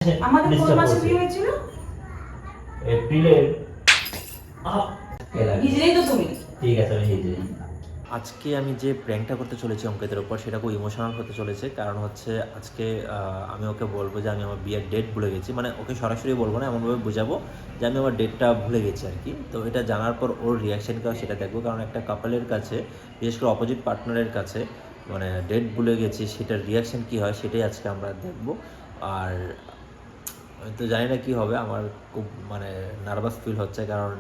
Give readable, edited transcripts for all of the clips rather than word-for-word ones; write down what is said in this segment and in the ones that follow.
আমাদের কোন মাসে বিয়ে হয়েছিল? এপ্রিলের হিজড়েই তো তুমি। ঠিক আছে, আমি হিজড়ি। আজকে আমি যে প্র্যাঙ্কটা করতে চলেছি অঙ্কিতের ওপর, সেটা খুব ইমোশনাল হতে চলেছে। কারণ হচ্ছে আজকে আমি ওকে বলবো যে আমি আমার বিয়ের ডেট ভুলে গেছি। মানে ওকে সরাসরি বলবো না, এমনভাবে বোঝাবো যে আমি আমার ডেটটা ভুলে গেছি আর কি। তো এটা জানার পর ওর রিয়াকশানটাও সেটা দেখবো। কারণ একটা কাপলের কাছে, বিশেষ করে অপোজিট পার্টনারের কাছে, মানে ডেট ভুলে গেছি সেটার রিয়াকশান কী হয় সেটাই আজকে আমরা দেখবো। আর আমি তো জানি না কী হবে, আমার খুব মানে নার্ভাস ফিল হচ্ছে, কারণ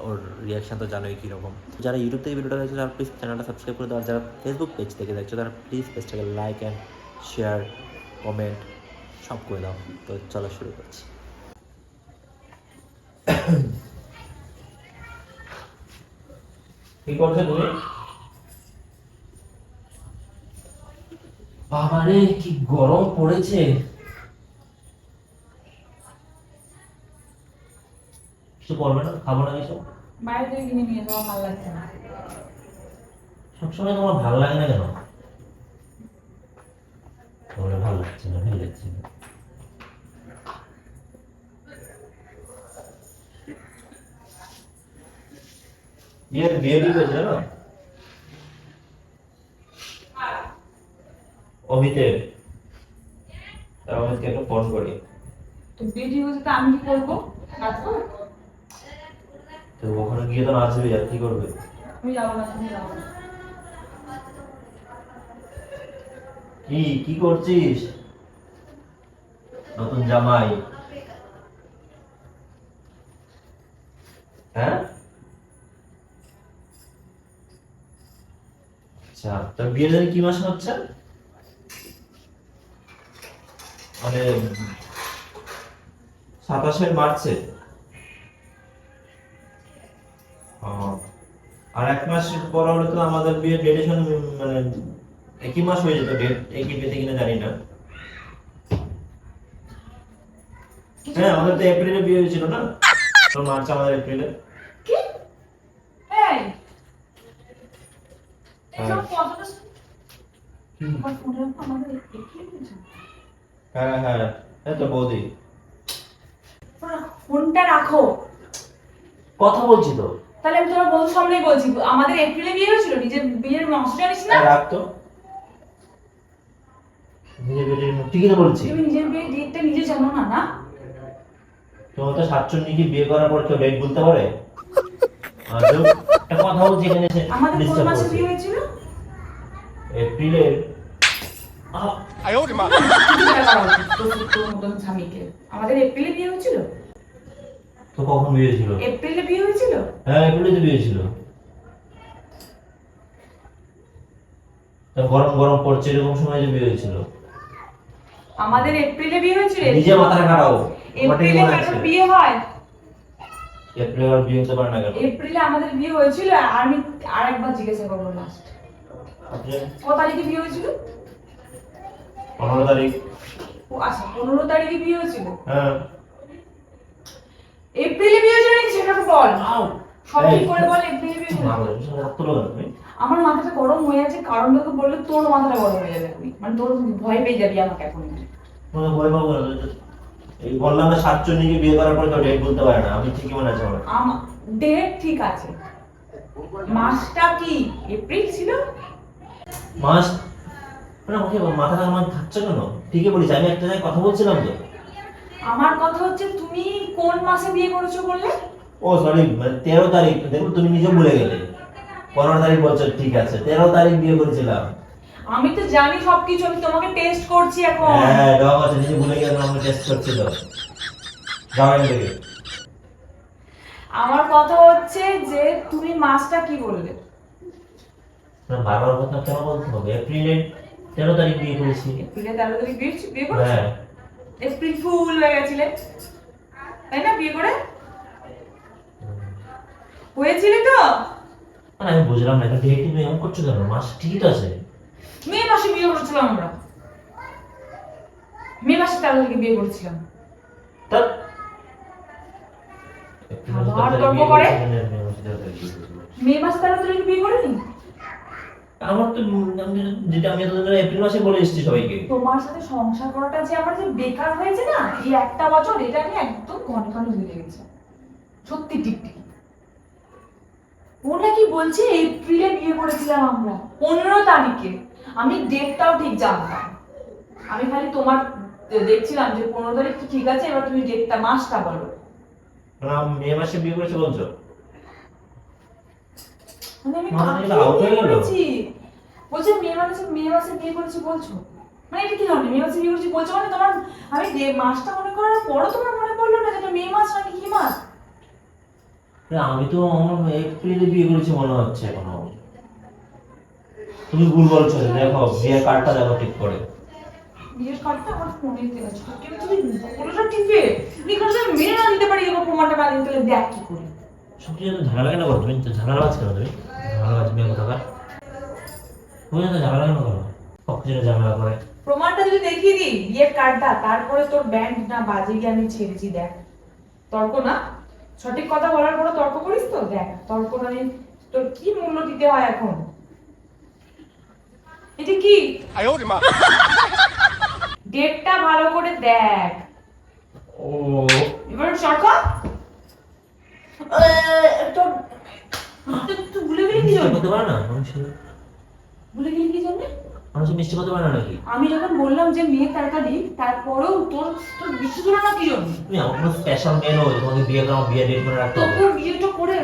ওর রিয়াকশান তো জানোই কীরকম। যারা ইউটিউব থেকে ভিডিওটা দেখছো তারা প্লিজ চ্যানেলটা সাবস্ক্রাইব করে দাও। আর যারা ফেসবুক পেজ থেকে দেখছো তারা প্লিজ পেজটাকে লাইক অ্যান্ড শেয়ার, কমেন্ট সব করে দাও। তো চলো শুরু করছি। কি করছো তুমি? বাবারে কি গরম পড়েছে। কিছু করবে না? খাবো না কিছু? বাইরে থেকে কিনে নিয়ে যাওয়া ভালো লাগছে না। সবসময় তোমার ভালো লাগে না কেন? তোমার ভালো লাগছে না, ভালো লাগছে না। বিয়ে হয়েছে না অমিতের। তার অমিতকে একটা ফোন করি। তো বিয়ে হয়েছে তো আমি কি করবো? নাচবো? তো ওখানে গিয়ে তো নাচবে, আর কি করবে? আমি যাবো না, তুমি যাবো না। কি কি করছিস? নতুন জামাই? হ্যাঁ, আচ্ছা। তোর বিয়ের জানি কি মাসে হচ্ছে? মানে 27 মার্চে। ও, আর এক মাস পর হলে তো আমাদের বিয়ের ডেটের সঙ্গে মানে একই মাস হয়ে যেত। ডেট একই পেতে কিনা জানি না। হ্যাঁ, আমাদের তো এপ্রিলে বিয়ে হয়েছিল না? তো মার্চ আমাদের এপ্রিলে। কি? এই হ্যাঁ। এসব কথাটা আমার ফোনে আমাদের একই হয়েছে। হ্যাঁ হ্যাঁ, এই তো বৌদি। ফোনটা রাখো। কথা বলছি তো। তাহলে আমি তোমার বন্ধুর সামনেই বলছি, আমাদের এপ্রিলে বিয়ে হয়েছিল। নিজের বিয়ের মাস জানিস না? রাখ তো। নিজের বেটির মুখ ঠিকই তো বলছি। তুমি নিজের বিয়ের ডেটটা নিজে জানো না, না? তোমার তো 47 কি বিয়ে করার পর কেউ ডেট বলতে পারে? আজও একটা কথা বলছি এখানে এসে আমাদের কোন ডিস্টার্ব মাসে করছে। বিয়ে হয়েছিল? এপ্রিলের আমাদের এপ্রিলে বিয়ে হয়েছিল। তো কখন বিয়ে হয়েছিল? এপ্রিলে বিয়ে হয়েছিল। হ্যাঁ, এপ্রিলে তো বিয়ে হয়েছিল। তা গরম গরম পড়ছে এরকম সময় যে বিয়ে হয়েছিল। আমাদের এপ্রিলে বিয়ে হয়েছিল। নিজে মাথাটা খাটাও। এপ্রিলে কারোর বিয়ে হয়? এপ্রিলে আর বিয়ে হতে পারে না কেন? এপ্রিলে আমাদের বিয়ে হয়েছিল। আর আমি আরেকবার জিজ্ঞাসা করবো লাস্ট, কত তারিখে বিয়ে হয়েছিল? 15 তারিখ। ও আচ্ছা, 15 তারিখে বিয়ে হয়েছিল। হ্যাঁ। এপ্রিলে বিয়ে হয়েছিল নাকি সেটা তো বল। আউ সব ঠিক করে বল, এপ্রিলে বিয়ে হয়েছিল। আমার মাথাটা গরম হয়ে আছে, কারণ তোকে বললে তোর মাথাটা গরম হয়ে যাবে। তুই মানে তোর ভয় পেয়ে যাবি আমাকে এখন। কোনো ভয় পাবো না। এই বললাম না 47 কে বিয়ে করার পর কেউ ডেট বলতে পারে না। আমি ঠিকই মনে আছে আমার। ডেট ঠিক আছে, মাসটা কি এপ্রিল ছিল? মাস মানে ওকে মাথাটা আমার থাকছে কেন? ঠিকই বলিস, আমি একটা জায়গায় কথা বলছিলাম তো। আমার কথা হচ্ছে তুমি কোন মাসে বিয়ে করেছো বললে? ও সরি, মানে 13 তারিখ। দেখো তুমি নিজে ভুলে গেলে। 15 তারিখ বলছো, ঠিক আছে 13 তারিখ বিয়ে করেছিলাম। আমি তো জানি সবকিছু, আমি তোমাকে টেস্ট করছি এখন। হ্যাঁ, ডগ আছে, নিজে ভুলে গেলে আমাকে টেস্ট করছিল। যাও এখান থেকে। আমার কথা হচ্ছে যে তুমি মাসটা কি বললে? না, বারবার কথা কেন বলতে হবে? এপ্রিলের 13 তারিখ বিয়ে করেছি। এপ্রিলে 13 তারিখ বিয়ে করেছো? হ্যাঁ। এপ্রিল ফুল হয়ে গেছিলে, তাই না? বিয়ে করে হয়েছিল তো? মানে আমি বুঝলাম না, এটা ডেট তুমি এমন করছো কেন? মাস ঠিকই তো আছে। মে মাসে বিয়ে করেছিলাম আমরা। মে মাসে 13 তারিখে বিয়ে করেছিলাম। তা আবার তর্ক করে। মে মাসে 13 তারিখে বিয়ে করিনি? আমার তো যেটা আমি তোদের এপ্রিল মাসে বলে এসেছি সবাইকে। তোমার সাথে সংসার করাটা যে আমার যে বেকার হয়েছে না এই একটা বছর, এটা আমি একদম ঘন ঘন ভুলে গেছি সত্যি টিকটিকি। ওটা কি বলছে এপ্রিলে বিয়ে করেছিলাম আমরা 15 তারিখে, আমি ডেটটাও ঠিক জানতাম। আমি খালি তোমার দেখছিলাম যে 15 তারিখ তো ঠিক আছে, এবার তুমি ডেটটা মাসটা বলো। না মে মাসে বিয়ে করেছে বলছো? মানে আমি মানে কাকে এটা out হয়ে বিয়ে গেল? করেছি বলছে মে মাসে বিয়ে করেছি বলছো, মানে এটা কি ধরনের মে মাসে বিয়ে করেছি বলছো? মানে তোমার আমি মাসটা মনে করার পরও তোমার মনে পড়লো না যেটা মে মাস নাকি কি মাস? আমি তো আমার এপ্রিলে বিয়ে করেছি মনে হচ্ছে এখনো। তুমি ভুল বলছো, দেখো বিয়ের কার্ডটা দেখো ঠিক করে। বিয়ের কার্ডটা আমার ফোনে আছে, কেউ তুমি কোনোটা টিপে নিখোঁজ মেনে না দিতে পারি, এবার প্রমাণটা না দিতে তাহলে দেখ কি করি। সত্যি তো ঝামেলা কেন করো তুমি? ঝামেলা বাজ কেন তুমি? ঝামেলা বাজ মেয়ে কোথাকার? তুমি তো ঝামেলা কেন করো? কখন ঝামেলা করে? প্রমাণটা যদি দেখিয়ে দিই বিয়ের কার্ডটা, তারপরে তোর ব্যান্ড না বাজে গিয়ে আমি ছেড়েছি, দেখ। তর্ক না, সঠিক কথা বলার পরে তর্ক করিস তো, দেখ তর্ক মানে তোর কি মূল্য দিতে হয় এখন। এটা কি ডেটটা ভালো করে দেখ। ও এবার সরকার তোর তুই ভুলে গেলি কি জন্য? মিষ্টি করতে পারে না মানুষ? ভুলে গেলি কি জন্য? মানুষ মিষ্টি করতে পারে না নাকি? আমি যখন বললাম যে মেয়ে তাড়াতাড়ি, তারপরেও তোর তোর বিশ্বাস হলো না কি জন্য? তুমি আমার কোনো স্পেশাল মেয়ে নয়, তোমাকে বিয়ে করা বিয়ে ডেট করে রাখতে হবে।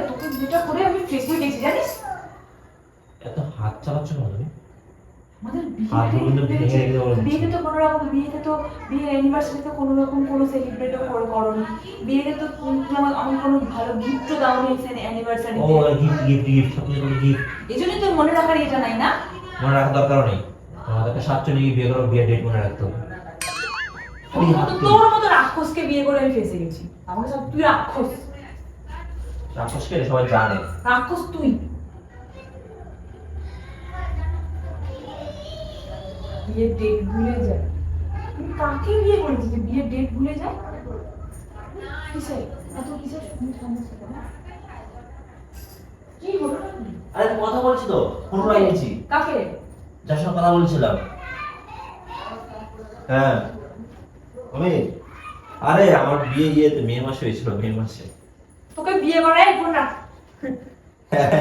তোকে বিয়েটা করে আমি ফেসবুকে দেখছি জানিস। এত হাত চালাচ্ছ না তুমি? আমাদের হাত দুটো ভেঙে রেখে দেবো বলছি। বিয়েতে তো কোনো রকম, বিয়েতে তো বিয়ের অ্যানিভার্সারিতে কোনো রকম কোনো সেলিব্রেটও করোনি, বিয়েতে তো আমি কোনো ভালো গিফটও দাওনি ও অ্যানিভার্সারিতে। গিফট গিফট গিফট সব কিছু গিফট। এই জন্যই তোর মনে রাখার এটা নাই না? মনে রাখার দরকার নেই, আমাদেরকে 7 গিয়ে বিয়ে করো, বিয়ে ডেট মনে রাখতে হবে। তোর মতো রাক্ষসকে বিয়ে করে আমি ফেসে গেছি। আমাকে সব তুই রাক্ষস, রাক্ষসকে সবাই জানে। রাক্ষস তুই। বিয়ের ডেট ভুলে যায়, তুমি কাকে বিয়ে করেছি যে বিয়ের ডেট ভুলে যায়? কিসের এত কিসের সমস্যা? কি হলো নাকি? আরে কথা বলছি তো, ফোন লাগিয়েছি। কাকে? যার সঙ্গে কথা বলছিলাম। হ্যাঁ আমি, আরে আমার বিয়ে ইয়েতে মে মাসে হয়েছিল, মে মাসে। তোকে বিয়ে করাই ফোন রাখ।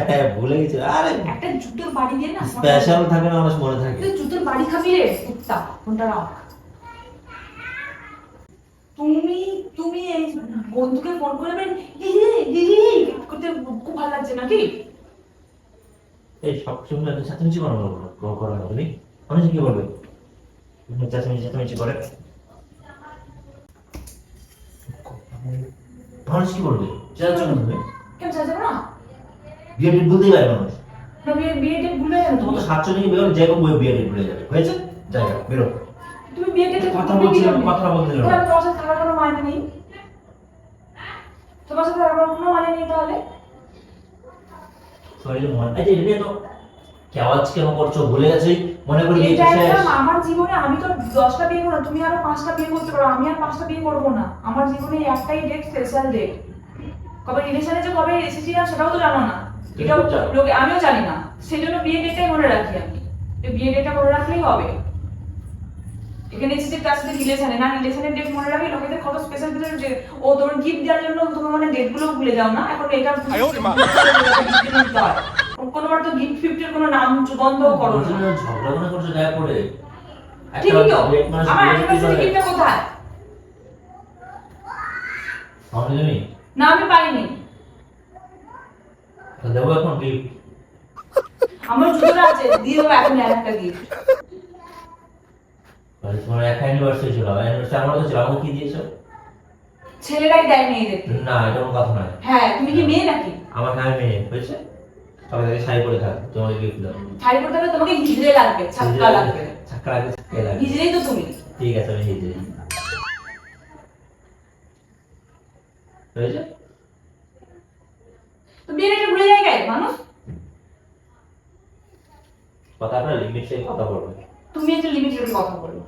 হ্যাঁ ভুলে গেছি। আরে একটা জুতোর বাড়ি দিয়ে না, স্পেশাল থাকে না, মানুষ মনে থাকে। তুই জুতোর বাড়ি খাবি রে কুত্তা, ফোনটা রাখ। তুমি তুমি এই বন্ধুকে ফোন করে করতে খুব ভালো লাগছে নাকি? এই সব সময় এত চেঁচামেচি করো না তুমি। মানুষ কি বলবে? চেঁচামেচি করে মানুষ কি বলবে? চেঁচাচ্ছ কেন তুমি? কেন চাইছো না? বিয়ে ডেট ভুলতেই পারে মানুষ। না বিয়ে ডেট ভুলে যাবে তোমার তো 7 গিয়ে বেরো, যে কোনো বিয়ে ডেট ভুলে যাবে। হয়েছে? জায়গা বেরো। তুমি বিয়ে ডেটে কথা বলছিলাম, কথা বলতে তাহলে যাবো। তোমার সাথে থাকার কোনো মানে নেই, তোমার সাথে থাকার কোনো মানে নেই তাহলে। সরি রে মন, এই যে তো কেওয়াজ কেন করছো? ভুলে গেছি মনে করি এটা বিয়ে শেষ। একটা আমার জীবনে, আমি তো 10টা বিয়ে করব, তুমি আরো 5টা বিয়ে করতে পারো, আমি আর 5টা বিয়ে করব না। আমার জীবনে এই একটাই ডেট, স্পেশাল ডেট। কবে রিলেশনে যে কবে এসেছি না সেটাও তো জানো না, এটাও লোকে আমিও জানি না। সেজন্য বিয়ে ডেটটাই মনে রাখি আমি, যে বিয়ে ডেটটা মনে রাখলেই হবে। এখানে এসেছি তার সাথে রিলেশনে, না রিলেশনের ডেট মনে রাখি লোকেদের কত স্পেশাল স্পেশাল ডেট। ও তোমার গিফট দেওয়ার জন্য তোমার মানে ডেটগুলো ভুলে যাও না এখন এটা। কোনোবার তো গিফট ফিফটের কোনো নাম বন্ধ করো না। ঝগড়া মনে করছো গায়ে পড়ে? ঠিকই তো, ডেট মানে আমার অ্যানিভার্সারি গিফটটা কোথায়? আমি জানি না আমি পাইনি। তো দেবো এখন গিফট। আমার জুতোটা আছে, দিয়ে দেবো এখন একটা গিফট। মানে তোমার এক অ্যানিভার্সারি ছিল, অ্যানিভার্সারি আমার তো ছিল, আমাকে কি দিয়েছো? ছেলেরাই দেয় মেয়েদের। না এটা কোনো কথা নয়। হ্যাঁ তুমি কি মেয়ে নাকি? আমার হ্যাঁ মেয়ে হয়েছে, সবাই তাকে শাড়ি পরে থাক, তোমাকে গিফট দাও। শাড়ি পরতে হলে তোমাকে হিজড়ে লাগবে, ছাক্কা লাগবে। ছাক্কা লাগবে, ছাক্কা লাগবে। হিজড়েই তো তুমি। ঠিক আছে আমি হিজড়ে। হয়েছে? তো বিয়ে ডেটে ভুলে যায় কেন মানুষ? কথাটা লিমিট সেই কথা বলবে। তুমি একটা লিমিটেড কথা বলো।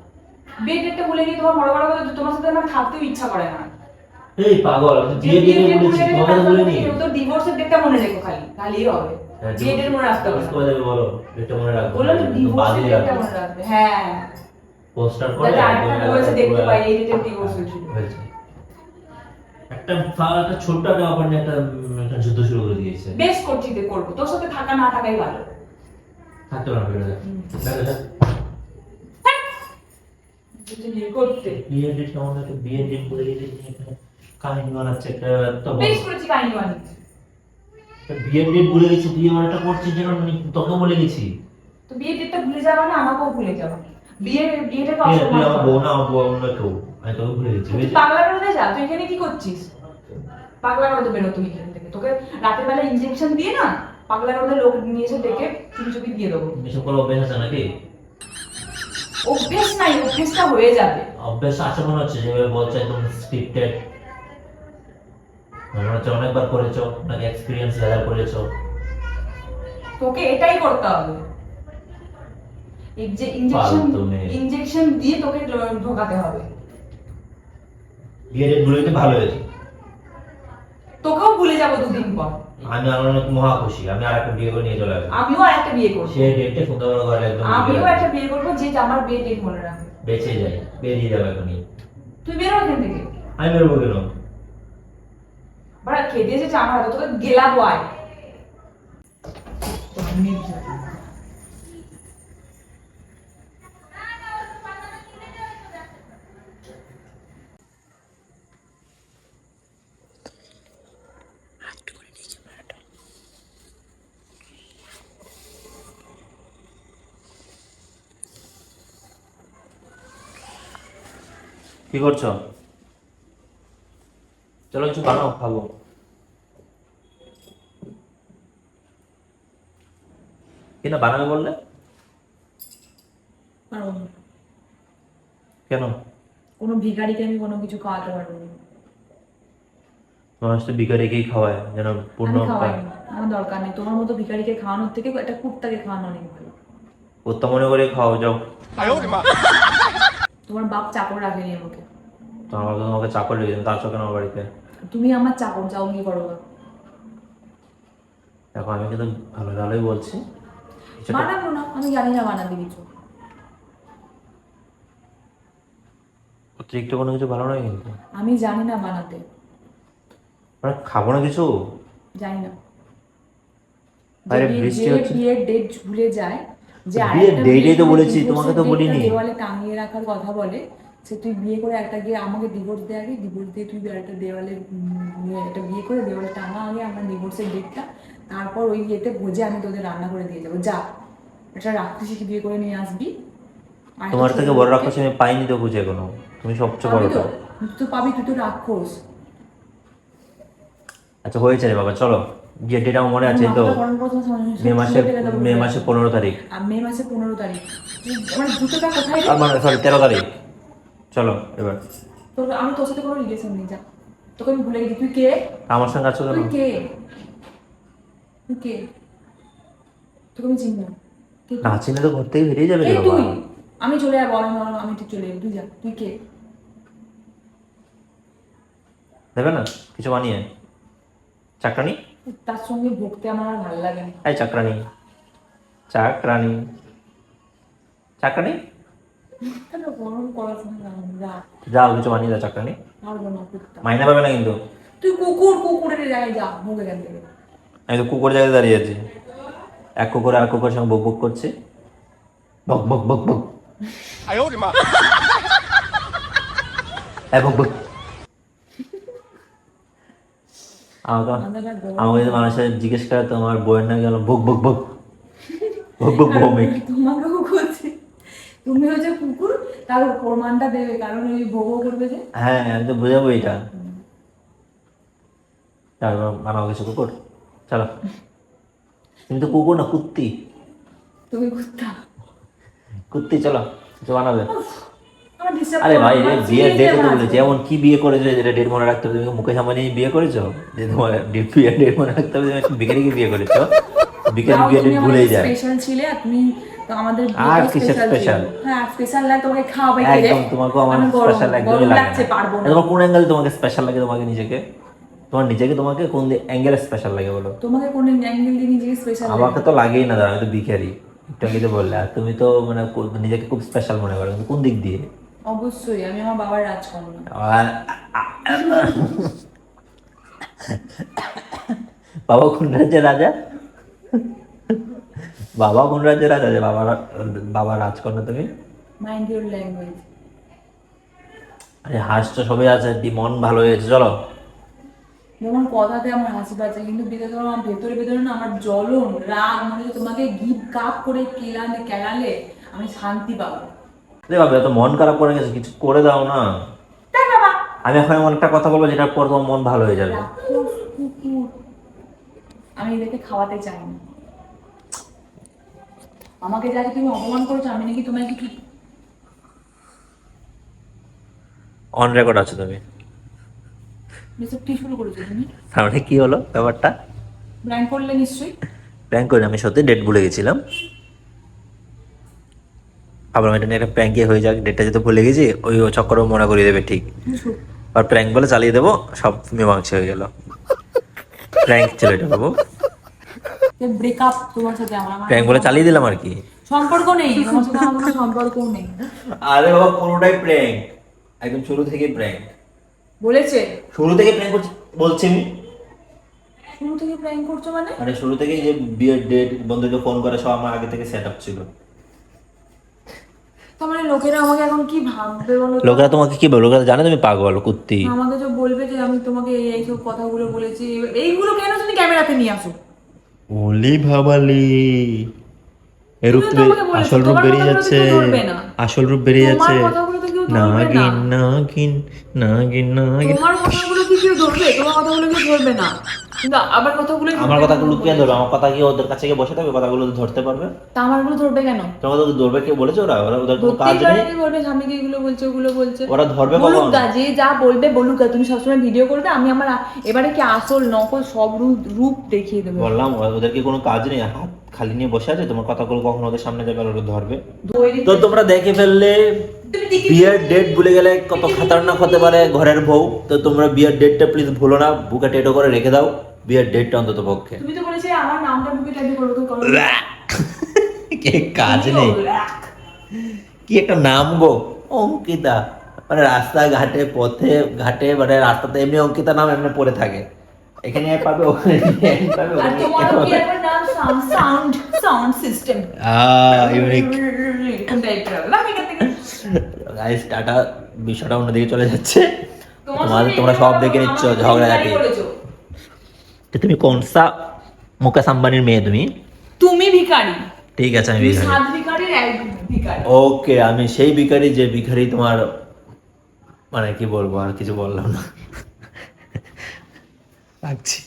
বিয়ে ডেটটা ভুলে গিয়ে তোমার বড় বড় কথা, তোমার সাথে আমার থাকতেও ইচ্ছা করে না। এই পাগল, আমি বিয়ে ডেটে বলেছি, তোমাকে তো বলিনি। তো ডিভোর্সের ডেটটা মনে রেখো, খালি খালিই হবে। বিয়ে ডেট মনে রাখতে হবে না। কবে দেবে বলো, ডেটটা মনে রাখবো। বললাম তো ডিভোর্স বাদে ডেটটা মনে রাখবে। হ্যাঁ, পোস্টার করে যাতে আরেকটা একদম বলেছে দেখতে পুরো পাই এই ডেটে ডিভোর্স হয়েছিল। হয়েছে। একটা একটা ছোট্ট একটা ব্যাপার নিয়ে একটা যুদ্ধ শুরু করে দিয়েছে। বেশ করছি যে করবো, তোর সাথে থাকা না থাকাই ভালো। থাকতে পারবে বেরো যা। দেখো যা। যদি বিয়ে করতে বিয়ের ডেট কেমন একটা বিয়ের ডেট বলে দিয়েছে, এখানে কাহিনী বানাচ্ছে একটা তো বেশ করেছি কাহিনী বানিয়েছি। বিয়ের ডেট বলে গেছি, বিয়ে মানেটা করছিস যেন তোকে বলে গেছি। তো বিয়ের ডেটটা ভুলে যাবা না, আমাকেও ভুলে যাবা। বিয়েটাকে তুই অসম্মান আমার করো। বউ না, আমার বউ অন্য কেউ, আমি তোকে ভুলে গেছি। তুই পাগলা রোদে যা, তুই এখানে কি করছিস? পাগলা রোদে বেরো তুই এখান থেকে, তোকে রাতের বেলা ইনজেকশন দিয়ে না পাগলা রোদে লোক নিয়ে এসে ডেকে চুপি চুপি দিয়ে দেবো। এসব কোনো অভ্যাস আছে নাকি? অভ্যেস নাই, অভ্যেসটা হয়ে যাবে। অভ্যাস আছে মনে হচ্ছে, যেভাবে বলছে একদম স্ক্রিপ্টেড। মনে হচ্ছে অনেকবার করেছো, নাকি এক্সপিরিয়েন্স গ্যাদার করেছো। তোকে এটাই করতে হবে। এই যে ইনজেকশন ফালতু মেয়ে। ইনজেকশন দিয়ে তোকে ঢোকাতে হবে। বিয়ের ডেট বলে দিতে ভালো হয়েছে। তোকেও ভুলে যাবো দুদিন পর। আমি অনেক মহা খুশি, আমি আর একটা বিয়ে করে নিয়ে চলে আসবো। আমিও আর একটা বিয়ে করবো। সেই ডেটটা সুন্দর করে একদম আমিও একটা বিয়ে করবো যে আমার বিয়ে ডেট মনে রাখবে। বেঁচে যাই, বেরিয়ে যাবে এখনই। তুই বেরো এখান থেকে। আমি বেরোবো কেন? বাড়া খেতে এসেছে আমার হাতে, তোকে গেলাবো আয়। কি করছো? চলো কিছু বানাও, খাবো। কি না বানাবে বললে? পারবো না। কেন? কোনো ভিখারিকে আমি কোনো কিছু খাওয়াতে পারবো না। মানুষ তো বিকারিকেই খাওয়ায় যেন পূর্ণ আমি খাওয়াই পায়। না, আমার দরকার নেই। তোমার মতো ভিখারিকে খাওয়ানোর থেকে একটা কুত্তাকে খাওয়ানো অনেক ভালো। উত্তম মনে করে খাও, যাও। তোমার বাপ চাকর রাখেনি আমাকে। তো আমাকে তোমাকে চাকর লেগে যাবে, আসো কেন আমার বাড়িতে? তুমি আমার চাকর, যাও গিয়ে করো গা। দেখো আমি কিন্তু ভালো ভালোই বলছি। কিছুটা বানাবো না, আমি জানি না বানাতে কিছু। অতিরিক্ত কোনো কিছু ভালো নয় কিন্তু। আমি জানি না বানাতে, মানে খাবো না কিছু। জানি না। বাইরে যে বৃষ্টি যে হচ্ছে। বিয়ের ডেট ভুলে যায়, যে বিয়ের আরেকটা ডেটই বিয়ে তো করে বলেছি, divorce তোমাকে এর তো date টা বলিনি। দেওয়ালে টাঙিয়ে রাখার কথা বলে, সে তুই বিয়ে করে একটা গিয়ে আমাকে ডিভোর্স দে আগে, ডিভোর্স দিয়ে তুই একটা দেওয়ালে একটা বিয়ে করে দেওয়ালে টাঙা আগে আমার ডিভোর্সের ডেটটা, তারপর ওই ইয়েতে ভোজে আমি তোদের রান্না করে দিয়ে যাবো। যা একটা রাক্ষসীকে বিয়ে করে নিয়ে আসবি। আর একটা তোমার ছোট থেকে বড় লোককে- রাক্ষস আমি পাইনি তো বুঝে কোনো। তুমি সবচেয়ে পাবি বড়টা। তো, তুই তো পাবি, তুই তো রাক্ষস। আচ্ছা হয়েছে রে বাবা, চলো। বিয়ের ডেট আমার মনে আছে তো, মাথাটা গরম করছিস না, মে মাসে 15 তারিখ। আর মে মাসে 15 তারিখ। আমার জুতোটা কোথায় রে? আর মানে সরি 13 তারিখ। চলো এবার। তোর আমি তোর সাথে কোনো রিলেশন নেই, যা। তোকে আমি ভুলে গেছি। তুই কে? আমার সঙ্গে আছো কেন? তুই কে? তুই কে? তোকে আমি চিনি না। কে তুই? না চিনে তো ঘর থেকে বেরিয়ে যাবে কে রে বাবা। তুই? আমি চলে যাবো, আমি ঠিক চলে যাবো, তুই যা। তুই কে? দেবে না কিছু বানিয়ে? চাকরানি? তার সঙ্গে ভুগতে আমার আর ভালো লাগে না। এই চাকরানি, চাকরানি, চাকরানি। কেন গরম পড়াশোনা যা। যাও কিছু বানিয়ে দাও চাকরানি। পারবো না কুত্তা। মাইনে পাবে না কিন্তু। তুই কুকুর, কুকুরের জায়গায় যা, মুখ এখান থেকে। আমি তো কুকুর জায়গায় দাঁড়িয়ে আছি। এক কুকুর আর কুকুরের সঙ্গে বক বক করছে। বক বক বক বক। এই বক বক। আমাকে মাথাটা গরম। আমাকে যদি মানুষের জিজ্ঞেস করে তোমার বইয়ের নাম গেল বক বক বক বক বক ভৌমিক। তোমাকেও করছে। তুমি হচ্ছে কুকুর, তার প্রমাণটা দেবে, কারণ ওই ভোগও করবে যে। হ্যাঁ আমি তো বুঝাবো এটা। তারপর বানাও কিছু কুকুর। চলো। তুমি তো কুকুর না, কুত্তি। তুমি কুত্তা। কুত্তি, চলো কিছু বানাবে। আমার disturb আরে করো ভাই না, রে, আমার বিয়ের চিনিয়ে ডেটে তো দেবে বলেছি, না। এমন কি বিয়ে করেছো যেটা ডেট মনে রাখতে হবে? তুমি কি মুকেশ আম্বানি বিয়ে করেছো যে তোমার বিয়ের ডেট মনে রাখতে হবে? তুমি একটা বিকারিকে বিয়ে করেছো, বিকারি তাও বিয়ের তুমি ডেট আমাদের ভুলেই যায়। স্পেশাল ছিলে, আর তুমি তো আমাদের আর বিয়েটা কিসের স্পেশাল special? ছিল। হ্যাঁ স্পেশাল লাগে, তোমাকে খাওয়াবে কে রে? একদম তোমাকেও আমার আমি গরম, স্পেশাল একদমই গরম লাগে লাগছে, না। পারবো না। তোমার কোন অ্যাঙ্গেলে তোমাকে স্পেশাল লাগে তোমাকে নিজেকে? তোমার নিজেকে তোমাকে কোন অ্যাঙ্গেলে স্পেশাল লাগে বলো? তোমাকে কোন অ্যাঙ্গেল দিয়ে নিজেকে স্পেশাল? আমাকে তো লাগেই না, দাঁড়া আমি তো ভিখারি, একটু আগে তো বললে। আর তুমি তো মানে নিজেকে খুব স্পেশাল মনে করো, কিন্তু কোন দিক দিয়ে? অবশ্যই আমি আমার বাবার রাজকন্যা। বাবা কোন রাজ্যের রাজা? বাবা কোন রাজ্যের রাজা যে বাবা রাজকন্যা তুমি? Mind your language. আরে হাসছো সবই আছে, মন ভালো হয়েছে, চলো। যেমন কথাতে আমার হাসি পাচ্ছে, কিন্তু ভিতরে আমার ভেতরে ভেতরে না আমার জ্বলন রাগ, মানে তোমাকে গিভ কাপ করে কেলালে আমি শান্তি পাবো। রে বাবা, এত মন খারাপ করে গেছে, কিছু করে দাও না। তাই বাবা, আমি এখন এমন একটা কথা বলবো যেটার পর তোমার মন ভালো হয়ে যাবে। রাক্ষস কুকুর, আমি এদেরকে খাওয়াতে চাই না। আমাকে যা তুমি অপমান করেছো, আমি নাকি তোমায় কি অন রেকর্ড আছো তুমি। এসব কি শুরু করেছো তুমি? তার মানে কি হলো ব্যাপারটা? ব্ল্যাঙ্ক করলে নিশ্চয়ই। প্র্যাঙ্ক করি, আমি সত্যি ডেট ভুলে গেছিলাম। আবার এটা নিয়ে একটা প্র্যাঙ্কে হয়ে যাক, ডেটটা যেতে ভুলে গেছি, ওই চক্করও মনে করিয়ে দেবে ঠিক। আর প্র্যাঙ্ক বলে চালিয়ে দেবো, সব মীমাংসা হয়ে গেল। প্র্যাঙ্ক ছিল এটা বাবু, ব্রেকআপ তোমার সাথে আমার প্র্যাঙ্ক বলে চালিয়ে দিলাম আর কি। সম্পর্ক নেই, তোমার সাথে আমার কোনো সম্পর্কও নেই। আরে বাবা পুরোটাই প্র্যাঙ্ক, একদম শুরু থেকে প্র্যাঙ্ক। বলেছে শুরু থেকে প্র্যাঙ্ক করছি বলছি আমি। শুরু থেকে প্র্যাঙ্ক করছো মানে? মানে শুরু থেকেই যে বিয়ের ডেট, বন্ধুকে ফোন করে সব আমার আগে থেকে সেট আপ ছিল। তার মানে লোকেরা আমাকে এখন কি ভাববে বলো তো? লোকেরা তোমাকে কি বলবে? লোকেরা জানে তুমি পাগল কুত্তি। আমাকে তো বলবে যে আমি তোমাকে এই সব কথাগুলো বলেছি, এইগুলো কেন তুমি ক্যামেরাতে নিয়ে আসো? ওলি ভাবালি, এরূপ তুমি তো আমাকে বলেছো, আসল রূপ তোমার বেরিয়ে কথাগুলো তো যাচ্ছে, কেউ ধরবে না। আসল রূপ বেরিয়ে তোমার যাচ্ছে। কথাগুলো তো কেউ ধরবে না। নাগিন নাগিন নাগিন নাগিন। তোমার কথাগুলো কি কেউ ধরবে? তোমার কথাগুলো কেউ ধরবে না, কিন্তু আবার কথাগুলো আমার কথাগুলো কে ধরবে? আমার কথা কি ওদের কাছে গিয়ে বসে থাকবে কথাগুলো ধরতে পারবে? তা আমারগুলো ধরবে কেন? তোমার কথা ধরবে কে বলেছে? ওরা ওরা ওদের কোনো কাজ ধরতেই পারে, নেই। কি বলবে স্বামীকে এগুলো বলছে ওগুলো বলছে। ওরা ধরবে বলুক কখন? গা, যে যা বলবে বলুক গা, তুমি সবসময় ভিডিও করবে, আমি আমার এবারে কি আসল নকল সব রূপ দেখিয়ে দেবে। বললাম ওদের কি কোনো কাজ নেই? হাত খালি নিয়ে বসে আছে, তোমার কথাগুলো কখন ওদের সামনে যাবে আর ওরা ধরবে? তো তোমরা দেখে ফেললে বিয়ের ডেট ভুলে গেলে কত খাতারনাক হতে পারে ঘরের বউ। তো তোমরা বিয়ের ডেটটা প্লিজ ভুলো না, বুকে টেটো করে রেখে দাও বিয়ের ডেটটা অন্তত পক্ষে। তুমি তো বলেছিলে আমার নামটা বুকে টাইপ করবে, তো করো। কে কাজ নেই, কি একটা নাম গো, অঙ্কিতা। মানে রাস্তাঘাটে পথে ঘাটে মানে রাস্তাতে এমনি অঙ্কিতা নাম এমনি পড়ে থাকে, এখানে পাবে ওখানে পাবে। আর তোমার কি একটা নাম সাউন্ড সিস্টেম ইউনিক। কোনটা এটা লাগে থেকে? গাইস টাটা, বিষয়টা অন্যদিকে চলে যাচ্ছে। তোমরা সব দেখে নিচ্ছ ঝগড়াঝাটি। তুমি কোন সা মুকেশ আম্বানির মেয়ে তুমি? তুমি ভিখারি। ঠিক আছে আমি ভিখারি। সাত ভিখারির এক ভিখারি। ওকে, আমি সেই ভিখারি যে ভিখারি তোমার মানে কি বলবো, আর কিছু বললাম না, রাখছি।